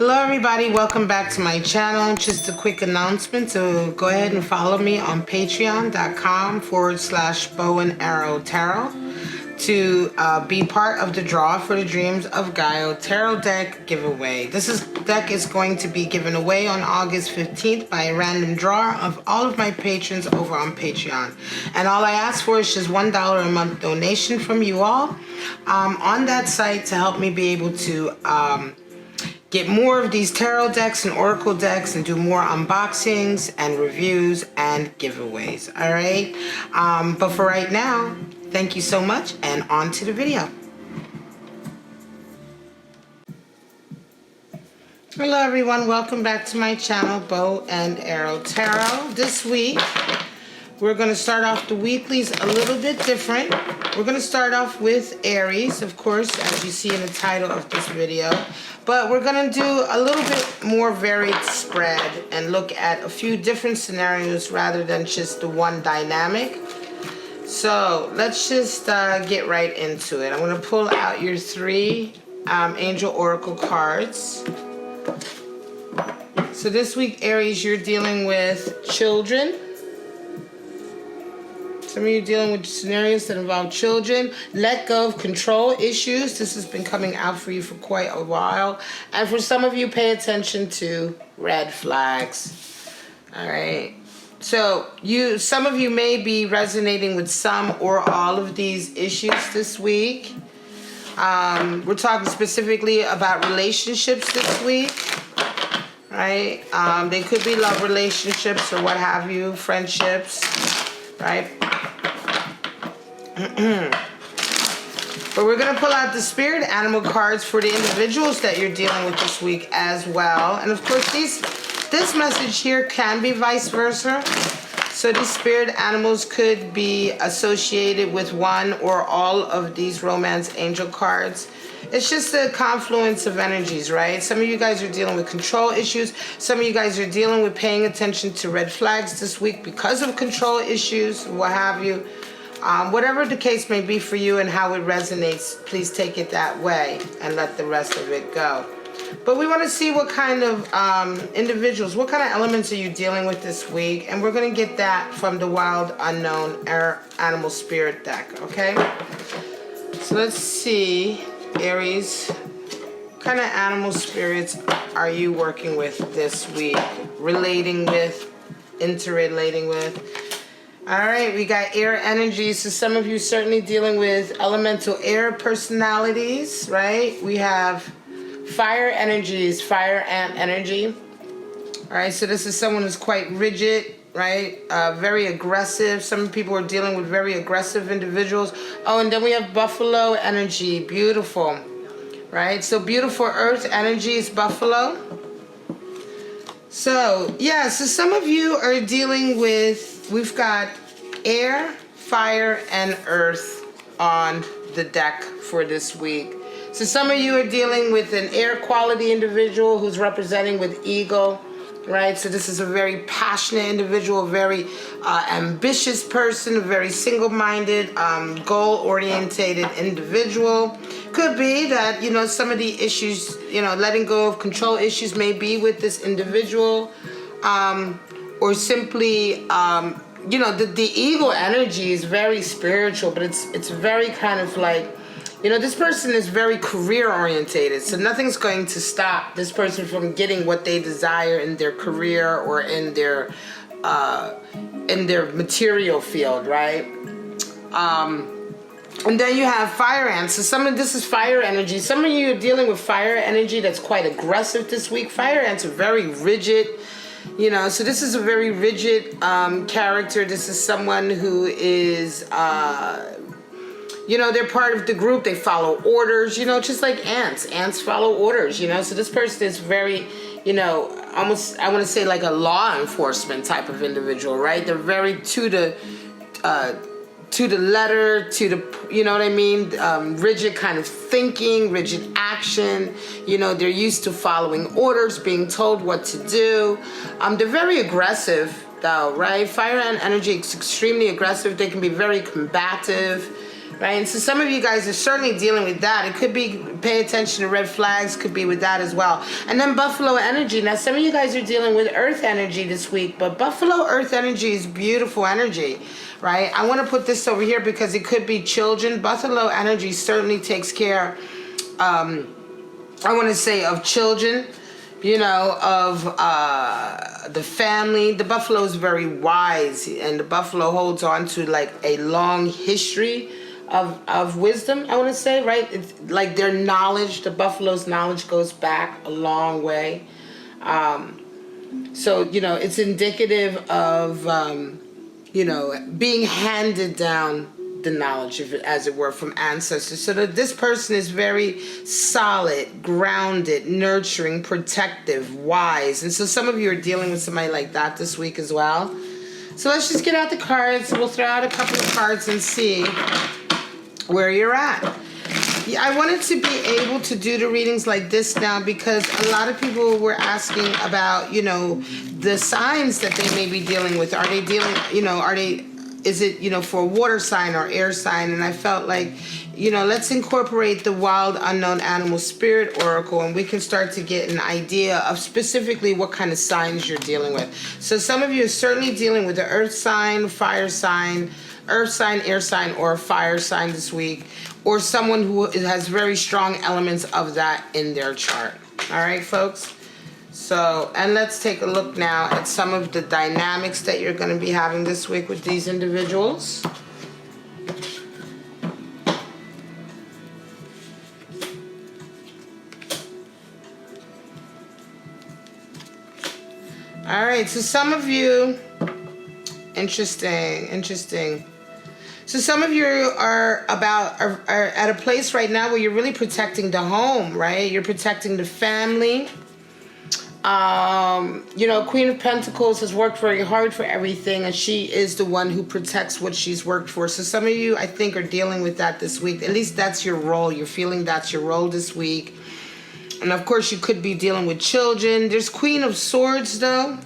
Hello everybody, welcome back to my channel. Just a quick announcement to go ahead and follow me on patreon.com/bow-and-arrow-tarot to be part of the draw for the Dreams of Gaio tarot deck giveaway. This deck is going to be given away on August 15th by a random draw of all of my patrons over on Patreon. And all I ask for is just $1 a month donation from you all on that site to help me be able to get more of these tarot decks and oracle decks and do more unboxings and reviews and giveaways. All right. But for right now, thank you so much and on to the video. Hello everyone, welcome back to my channel, Bow and Arrow Tarot. This week, we're going to start off the weeklies a little bit different. We're going to start off with Aries, of course, as you see in the title of this video. But we're going to do a little bit more varied spread and look at a few different scenarios rather than just the one dynamic. So let's just get right into it. I'm going to pull out your three Angel Oracle cards. So this week, Aries, you're dealing with children. Some of you dealing with scenarios that involve children. Let go of control issues. This has been coming out for you for quite a while. And for some of you, pay attention to red flags. All right. So some of you may be resonating with some or all of these issues this week. We're talking specifically about relationships this week. Right? They could be love relationships or what have you, friendships. Right? But we're going to pull out the spirit animal cards for the individuals that you're dealing with this week as well. And of course, this message here can be vice versa. So these spirit animals could be associated with one or all of these romance angel cards. It's just a confluence of energies, right? Some of you guys are dealing with control issues. Some of you guys are dealing with paying attention to red flags this week because of control issues, what have you. Whatever the case may be for you and how it resonates, please take it that way and let the rest of it go. But we want to see what kind of individuals, what kind of elements are you dealing with this week? And we're going to get that from the Wild Unknown Animal Spirit deck, okay? So let's see, Aries, what kind of animal spirits are you working with this week? Relating with, interrelating with? All right, we got air energy. So some of you certainly dealing with elemental air personalities, right? We have fire energies, fire ant energy. All right, so this is someone who's quite rigid, right? Very aggressive. Some people are dealing with very aggressive individuals. Oh, and then we have buffalo energy. Beautiful, right? So beautiful earth energy is buffalo. So, yeah, so some of you are dealing with, we've got air, fire, and earth on the deck for this week. So some of you are dealing with an air quality individual who's representing with ego, right? So this is a very passionate individual, a very ambitious person, a very single-minded, goal-orientated individual. Could be that, some of the issues, letting go of control issues may be with this individual, or simply, the ego energy is very spiritual, but it's very kind of like, this person is very career orientated, so nothing's going to stop this person from getting what they desire in their career or in their material field, right? And then you have fire ants. So this is fire energy. Some of you are dealing with fire energy that's quite aggressive this week. Fire ants are very rigid. So this is a very rigid character. This is someone who is, they're part of the group. They follow orders, just like ants. Ants follow orders, So this person is very, almost, I want to say like a law enforcement type of individual, right? They're very to the letter, rigid kind of thinking, rigid action. They're used to following orders, being told what to do. They're very aggressive though, right? Fire and energy is extremely aggressive. They can be very combative, right? And so some of you guys are certainly dealing with that. It could be pay attention to red flags, could be with that as well. And then Buffalo energy. Now, some of you guys are dealing with earth energy this week, but Buffalo earth energy is beautiful energy, right? I want to put this over here because it could be children. Buffalo energy certainly takes care, I want to say, of children, you know, of the family. The buffalo is very wise, and the buffalo holds on to like a long history of wisdom, I want to say, right? It's like their knowledge, the buffalo's knowledge goes back a long way. So, you know, it's indicative of, you know, being handed down the knowledge, as it were, from ancestors. So that this person is very solid, grounded, nurturing, protective, wise. And so some of you are dealing with somebody like that this week as well. So let's just get out the cards. We'll throw out a couple of cards and see where you're at. Yeah, I wanted to be able to do the readings like this now because a lot of people were asking about, you know, the signs that they may be dealing with. Are they dealing, you know, is it, you know, for a water sign or air sign? And I felt like, you know, let's incorporate the wild unknown animal spirit oracle, and we can start to get an idea of specifically what kind of signs you're dealing with. So some of you are certainly dealing with the earth sign, fire sign, earth sign, air sign, or a fire sign this week, or someone who has very strong elements of that in their chart. All right, folks? So, and let's take a look now at some of the dynamics that you're going to be having this week with these individuals. All right, so some of you, interesting. So some of you are at a place right now where you're really protecting the home, right? You're protecting the family. You know, Queen of Pentacles has worked very hard for everything, and she is the one who protects what she's worked for. So some of you, I think, are dealing with that this week. At least that's your role. You're feeling that's your role this week. And of course, you could be dealing with children. There's Queen of Swords, though.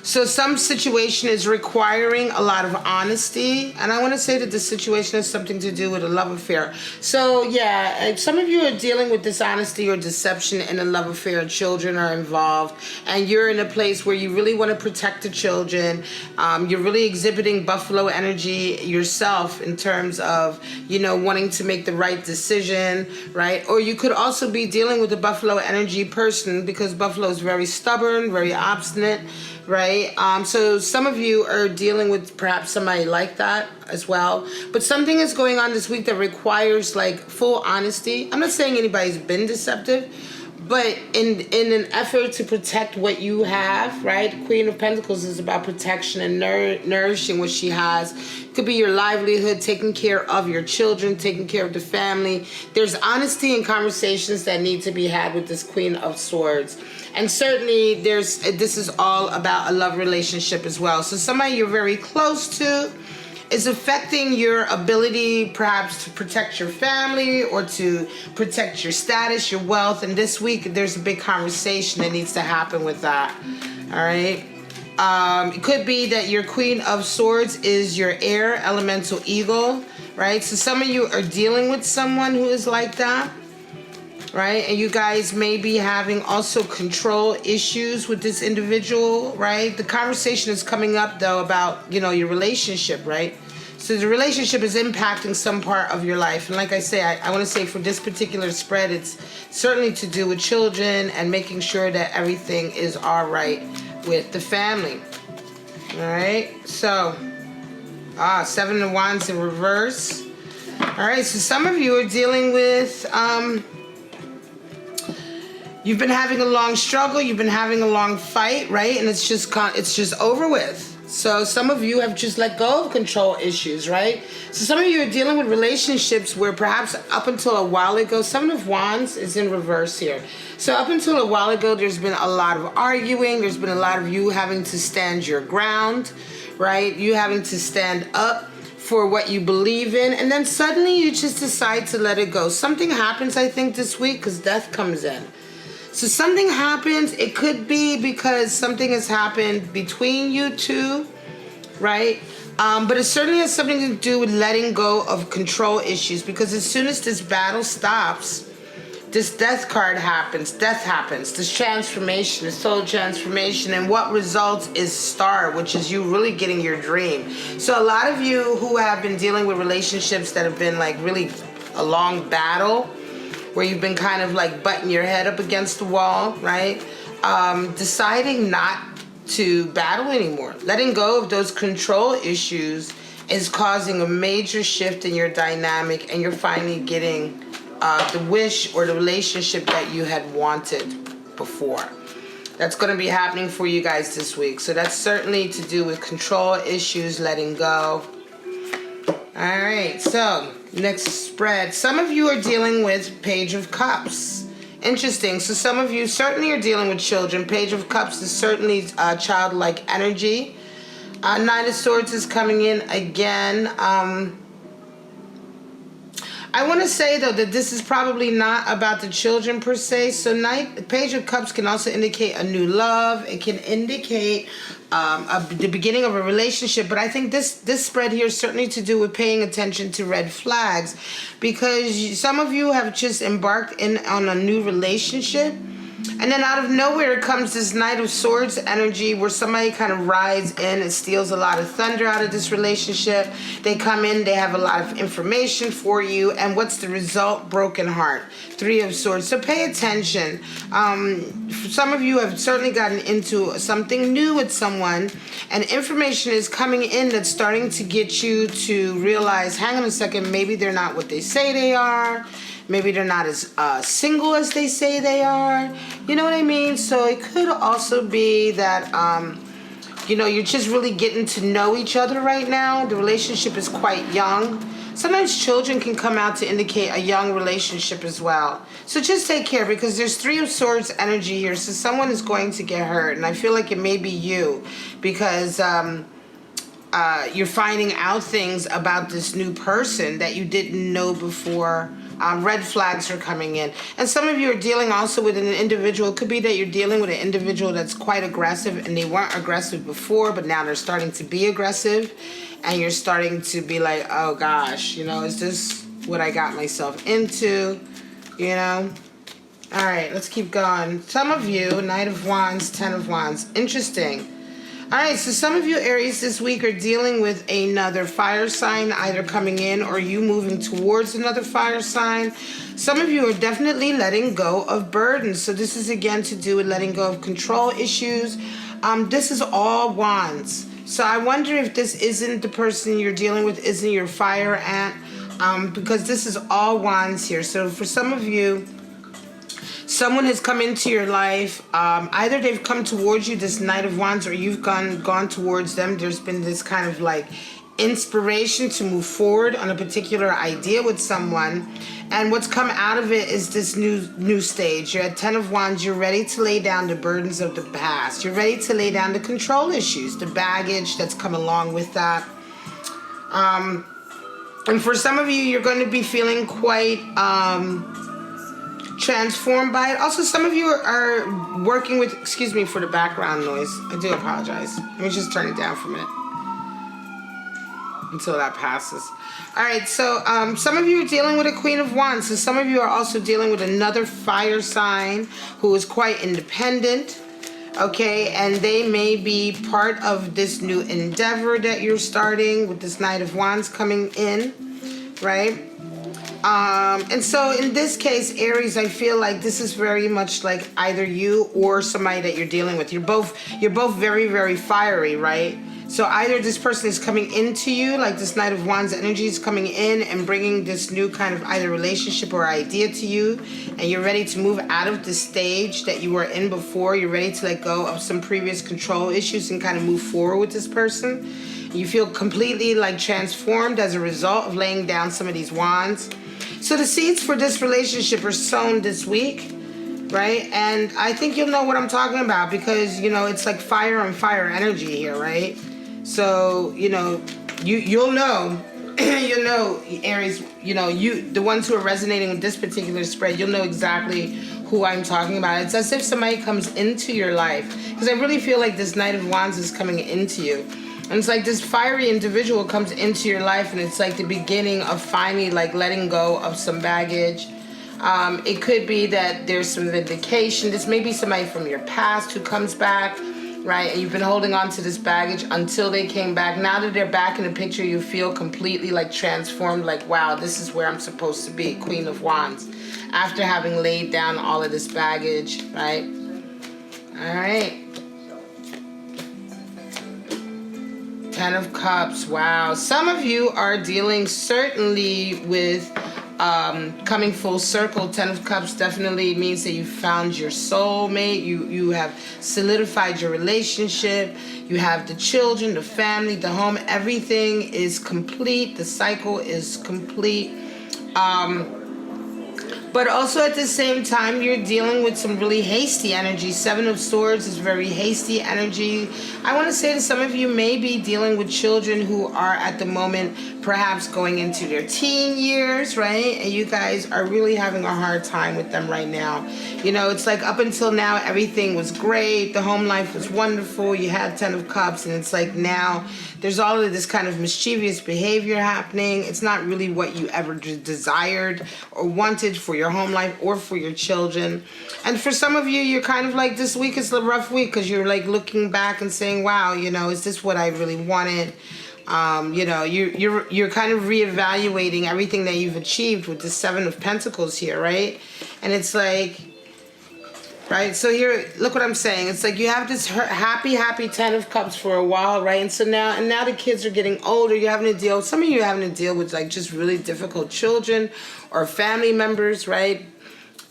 So some situation is requiring a lot of honesty. And I want to say that the situation has something to do with a love affair. So yeah, some of you are dealing with dishonesty or deception in a love affair. Children are involved. And you're in a place where you really want to protect the children. You're really exhibiting buffalo energy yourself in terms of, you know, wanting to make the right decision, right? Or you could also be dealing with a buffalo energy person because buffalo is very stubborn, very obstinate, right? So some of you are dealing with perhaps somebody like that as well. But something is going on this week that requires like full honesty. I'm not saying anybody's been deceptive, but in an effort to protect what you have, right? Queen of Pentacles is about protection and nourishing what she has. It could be your livelihood, taking care of your children, taking care of the family. There's honesty and conversations that need to be had with this Queen of Swords. And certainly this is all about a love relationship as well. So somebody you're very close to is affecting your ability perhaps to protect your family or to protect your status, your wealth. And this week there's a big conversation that needs to happen with that. All right. It could be that your Queen of Swords is your air elemental eagle, right? So some of you are dealing with someone who is like that. Right? And you guys may be having also control issues with this individual, right? The conversation is coming up, though, about, you know, your relationship, right? So the relationship is impacting some part of your life. And like I say, I want to say for this particular spread, it's certainly to do with children and making sure that everything is all right with the family. All right? So, Seven of Wands in reverse. All right, so some of you are dealing with... You've been having a long struggle. You've been having a long fight, right? And it's just over with. So some of you have just let go of control issues, right? So some of you are dealing with relationships where perhaps up until a while ago, Seven of Wands is in reverse here. So up until a while ago, there's been a lot of arguing. There's been a lot of you having to stand your ground, right? You having to stand up for what you believe in. And then suddenly you just decide to let it go. Something happens, I think, this week because death comes in. So something happens. It could be because something has happened between you two, right? But it certainly has something to do with letting go of control issues, because as soon as this battle stops, this death card happens, this transformation, this soul transformation, and what results is star, which is you really getting your dream. So a lot of you who have been dealing with relationships that have been like really a long battle, where you've been kind of like butting your head up against the wall, right? Deciding not to battle anymore. Letting go of those control issues is causing a major shift in your dynamic, and you're finally getting the wish or the relationship that you had wanted before. That's going to be happening for you guys this week. So that's certainly to do with control issues, letting go. All right, so next spread. Some of you are dealing with Page of Cups. Interesting. So some of you certainly are dealing with children. Page of Cups is certainly childlike energy. Knight of Swords is coming in again. I want to say, though, that this is probably not about the children per se. So Page of Cups can also indicate a new love. It can indicate the beginning of a relationship. But I think this spread here is certainly to do with paying attention to red flags, because some of you have just embarked on a new relationship. And then out of nowhere comes this Knight of Swords energy, where somebody kind of rides in and steals a lot of thunder out of this relationship. They come in, they have a lot of information for you, and what's the result? Broken heart. Three of Swords. So pay attention. Some of you have certainly gotten into something new with someone, and information is coming in that's starting to get you to realize, hang on a second, maybe they're not what they say they are. Maybe they're not as single as they say they are. You know what I mean? So it could also be that, you know, you're just really getting to know each other right now. The relationship is quite young. Sometimes children can come out to indicate a young relationship as well. So just take care, because there's Three of Swords energy here. So someone is going to get hurt. And I feel like it may be you, because you're finding out things about this new person that you didn't know before. Red flags are coming in. And some of you are dealing also with an individual. It could be that you're dealing with an individual that's quite aggressive, and they weren't aggressive before, but now they're starting to be aggressive. And you're starting to be like, oh gosh, you know, is this what I got myself into? You know? All right, let's keep going. Some of you, Knight of Wands, Ten of Wands. Interesting. All right, so some of you Aries this week are dealing with another fire sign, either coming in or you moving towards another fire sign. Some of you are definitely letting go of burdens. So this is again to do with letting go of control issues. This is all wands. So I wonder if this isn't the person you're dealing with, isn't your fire ant, because this is all wands here. So for some of you, someone has come into your life. Either they've come towards you, this Knight of Wands, or you've gone towards them. There's been this kind of like inspiration to move forward on a particular idea with someone. And what's come out of it is this new stage. You're at Ten of Wands. You're ready to lay down the burdens of the past. You're ready to lay down the control issues, the baggage that's come along with that. And for some of you, you're going to be feeling quite transformed by it. Also, some of you are working with, excuse me for the background noise. I do apologize. Let me just turn it down for a minute until that passes. All right, so some of you are dealing with a Queen of Wands. So some of you are also dealing with another fire sign who is quite independent. Okay, and they may be part of this new endeavor that you're starting with this Knight of Wands coming in, right? And so in this case, Aries, I feel like this is very much like either you or somebody that you're dealing with. You're both very, very fiery, right? So either this person is coming into you, like this Knight of Wands energy is coming in and bringing this new kind of either relationship or idea to you, and you're ready to move out of the stage that you were in before. You're ready to let go of some previous control issues and kind of move forward with this person. You feel completely like transformed as a result of laying down some of these wands. So the seeds for this relationship are sown this week, right? And I think you'll know what I'm talking about, because, you know, it's like fire on fire energy here, right? So, you know, you'll know, you'll know, Aries, you know, the ones who are resonating with this particular spread, you'll know exactly who I'm talking about. It's as if somebody comes into your life, because I really feel like this Knight of Wands is coming into you. And it's like this fiery individual comes into your life, and it's like the beginning of finally like letting go of some baggage. It could be that there's some vindication. This may be somebody from your past who comes back, right? And you've been holding on to this baggage until they came back. Now that they're back in the picture, you feel completely like transformed, like, wow, this is where I'm supposed to be, Queen of Wands, after having laid down all of this baggage, right? All right. 10 of Cups, wow. Some of you are dealing certainly with coming full circle. 10 of Cups definitely means that you found your soulmate. You have solidified your relationship. You have the children, the family, the home. Everything is complete. The cycle is complete. But also at the same time, you're dealing with some really hasty energy. 7 of Swords is very hasty energy. I want to say that some of you may be dealing with children who are at the moment perhaps going into their teen years, right? And you guys are really having a hard time with them right now. You know, it's like up until now, everything was great. The home life was wonderful. You had 10 of Cups, and it's like now there's all of this kind of mischievous behavior happening. It's not really what you ever desired or wanted for your home life or for your children. And for some of you, you're kind of like, this week is a rough week because you're like looking back and saying, wow, you know, is this what I really wanted? You know, you're kind of reevaluating everything that you've achieved with the 7 of Pentacles here, right? And it's like, right, so here, look what I'm saying. It's like you have this happy 10 of Cups for a while, right? And so now the kids are getting older. You're having to deal, some of you are having to deal with like just really difficult children or family members, right?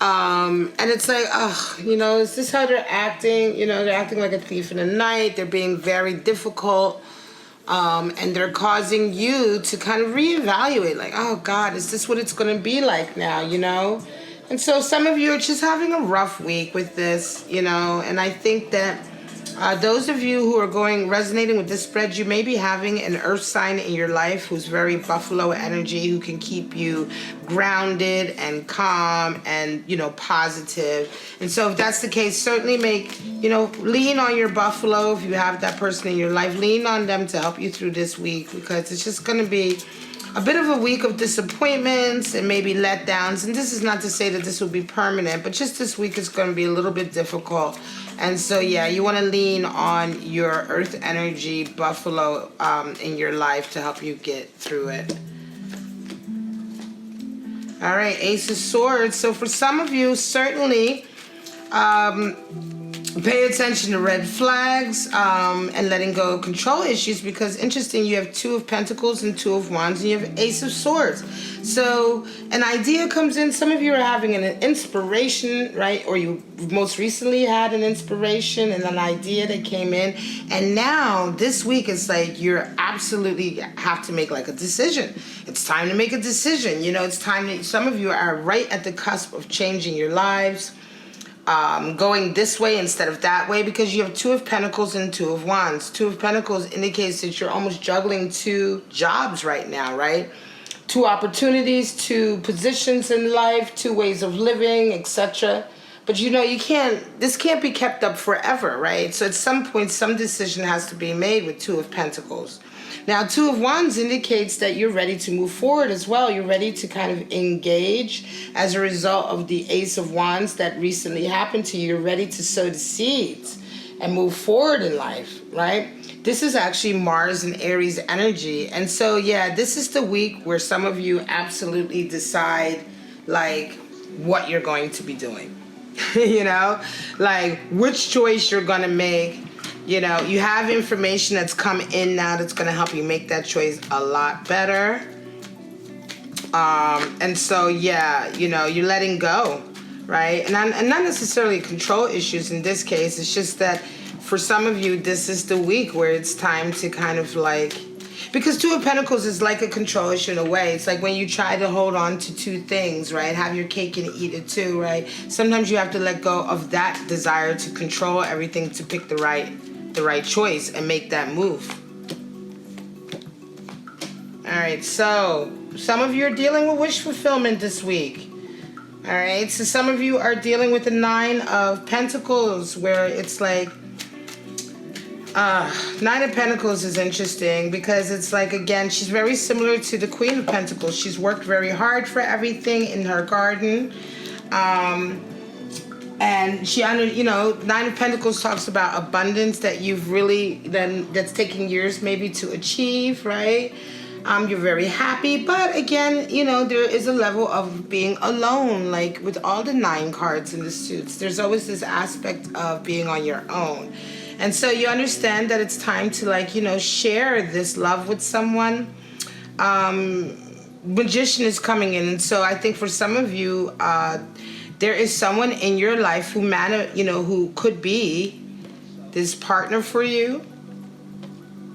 And it's like, oh, you know, is this how they're acting? You know, they're acting like a thief in the night. They're being very difficult. And they're causing you to kind of reevaluate, like, oh God, is this what it's going to be like now, you know? And so some of you are just having a rough week with this, you know, and I think that those of you who are resonating with this spread, you may be having an earth sign in your life who's very Buffalo energy, who can keep you grounded and calm and, you know, positive. And so if that's the case, certainly lean on your Buffalo. If you have that person in your life, lean on them to help you through this week, because it's just going to be a bit of a week of disappointments and maybe letdowns. And this is not to say that this will be permanent, but just this week is going to be a little bit difficult. And so, yeah, you want to lean on your earth energy Buffalo in your life to help you get through it. All right, Ace of Swords. So for some of you, certainly pay attention to red flags and letting go of control issues, because interesting, you have 2 of Pentacles and 2 of Wands, and you have Ace of Swords. So an idea comes in. Some of you are having an inspiration, right? Or you most recently had an inspiration and an idea that came in, and now this week it's like you're absolutely have to make like a decision. It's time to make a decision. You know, it's time to, some of you are right at the cusp of changing your lives, going this way instead of that way, because you have 2 of Pentacles and 2 of Wands. 2 of Pentacles indicates that you're almost juggling 2 jobs right now, right? 2 opportunities, 2 positions in life, 2 ways of living, etc. But you know, this can't be kept up forever, right? So at some point, some decision has to be made with 2 of Pentacles. Now, 2 of Wands indicates that you're ready to move forward as well. You're ready to kind of engage as a result of the Ace of Wands that recently happened to you. You're ready to sow the seeds and move forward in life, right? This is actually Mars and Aries energy. And so, yeah, this is the week where some of you absolutely decide, like, what you're going to be doing. You know? Like, which choice you're going to make. You know, you have information that's come in now that's going to help you make that choice a lot better. And so, yeah, you know, you're letting go, right? And not necessarily control issues in this case. It's just that for some of you, this is the week where it's time to kind of like, because 2 of Pentacles is like a control issue in a way. It's like when you try to hold on to 2 things, right? Have your cake and eat it too, right? Sometimes you have to let go of that desire to control everything to pick the right choice and make that move. All right, so some of you are dealing with wish fulfillment this week. All right, so some of you are dealing with the 9 of Pentacles, where it's like Nine of Pentacles is interesting because it's like, again, she's very similar to the Queen of Pentacles. She's worked very hard for everything in her garden. And she, you know, Nine of Pentacles talks about abundance that you've really, that's taking years maybe to achieve, right? You're very happy, but again, you know, there is a level of being alone, like with all the 9 cards in the suits. There's always this aspect of being on your own. And so you understand that it's time to, like, you know, share this love with someone. Magician is coming in, and so I think for some of you, there is someone in your life who, you know, who could be this partner for you.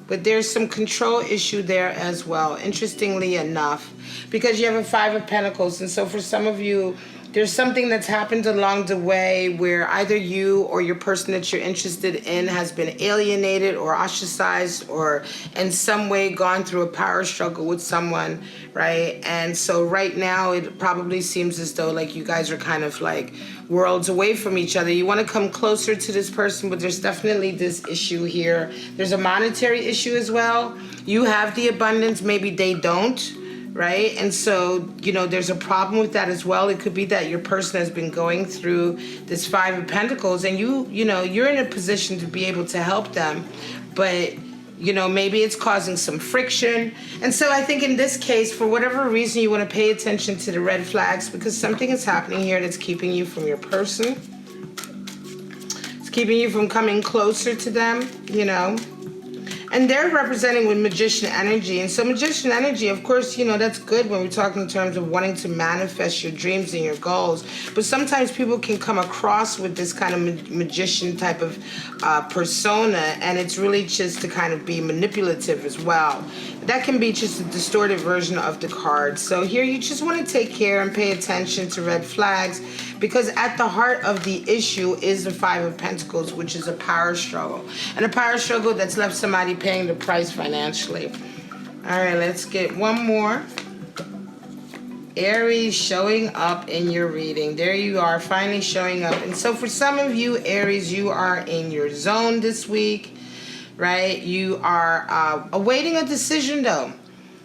But there's some control issue there as well, interestingly enough, because you have a 5 of Pentacles. And so for some of you, there's something that's happened along the way where either you or your person that you're interested in has been alienated or ostracized or in some way gone through a power struggle with someone, right? And so right now it probably seems as though like you guys are kind of like worlds away from each other. You want to come closer to this person, but there's definitely this issue here. There's a monetary issue as well. You have the abundance, maybe they don't. Right? And so, you know, there's a problem with that as well. It could be that your person has been going through this 5 of Pentacles and you know, you're in a position to be able to help them, but, you know, maybe it's causing some friction. And so I think in this case, for whatever reason, you want to pay attention to the red flags because something is happening here that's keeping you from your person. It's keeping you from coming closer to them, you know. And they're representing with Magician energy. And so Magician energy, of course, you know, that's good when we're talking in terms of wanting to manifest your dreams and your goals. But sometimes people can come across with this kind of magician type of persona, and it's really just to kind of be manipulative as well. That can be just a distorted version of the card. So here you just want to take care and pay attention to red flags because at the heart of the issue is the 5 of Pentacles, which is a power struggle. And a power struggle that's left somebody paying the price financially. All right, let's get one more. Aries showing up in your reading. There you are, finally showing up. And so for some of you, Aries, you are in your zone this week. Right? You are awaiting a decision, though.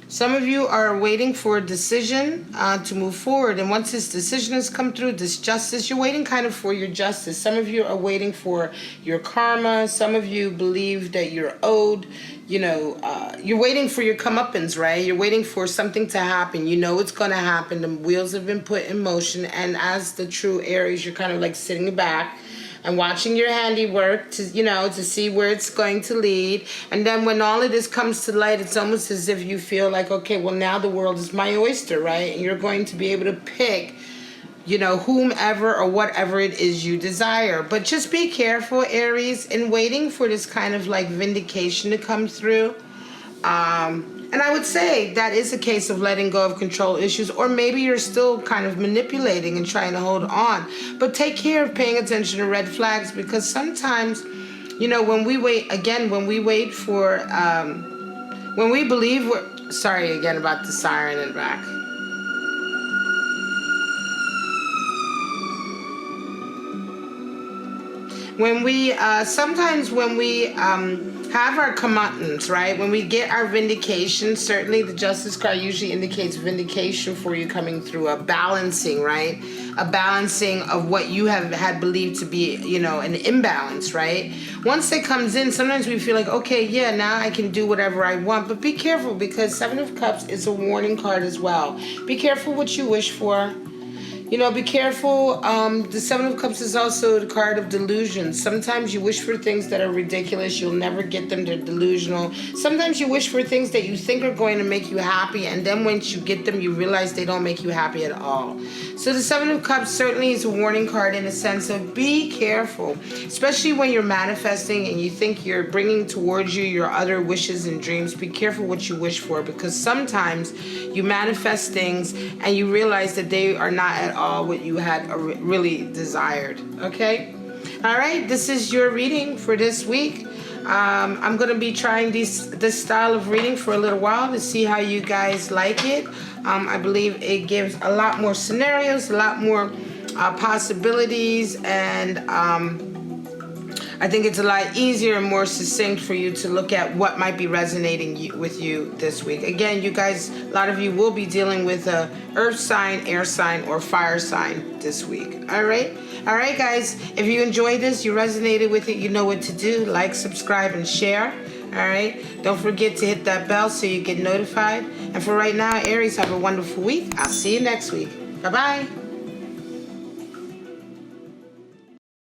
Some of you are waiting for a decision to move forward. And once this decision has come through, this justice, you're waiting kind of for your justice. Some of you are waiting for your karma. Some of you believe that you're owed. You know, you're waiting for your comeuppance, right? You're waiting for something to happen. You know it's going to happen. The wheels have been put in motion. And as the true Aries, you're kind of like sitting back and watching your handiwork to, you know, to see where it's going to lead. And then when all of this comes to light, it's almost as if you feel like, okay, well, now the world is my oyster, right? And you're going to be able to pick, you know, whomever or whatever it is you desire. But just be careful, Aries, in waiting for this kind of like vindication to come through. And I would say that is a case of letting go of control issues, or maybe you're still kind of manipulating and trying to hold on. But take care of paying attention to red flags because sometimes, you know, when we wait, again, when we wait for, when we believe we're, sorry again about the siren in the back. When we, sometimes when we, have our comeuppance, right? When we get our vindication, certainly the Justice card usually indicates vindication for you coming through, a balancing, right? A balancing of what you have had believed to be, you know, an imbalance, right? Once it comes in, sometimes we feel like, okay, yeah, now I can do whatever I want, but be careful because 7 of Cups is a warning card as well. Be careful what you wish for. You know, be careful. The 7 of Cups is also the card of delusion. Sometimes you wish for things that are ridiculous. You'll never get them. They're delusional. Sometimes you wish for things that you think are going to make you happy, and then once you get them, you realize they don't make you happy at all. So the 7 of Cups certainly is a warning card in a sense of be careful, especially when you're manifesting and you think you're bringing towards you your other wishes and dreams. Be careful what you wish for because sometimes you manifest things and you realize that they are not at all what you had really desired. Okay? All right, this is your reading for this week. I'm going to be trying this style of reading for a little while to see how you guys like it. I believe it gives a lot more scenarios, a lot more possibilities, and I think it's a lot easier and more succinct for you to look at what might be resonating with you this week. Again, you guys, a lot of you will be dealing with a earth sign, air sign, or fire sign this week. All right? All right, guys. If you enjoyed this, you resonated with it, you know what to do. Like, subscribe, and share. All right? Don't forget to hit that bell so you get notified. And for right now, Aries, have a wonderful week. I'll see you next week. Bye-bye.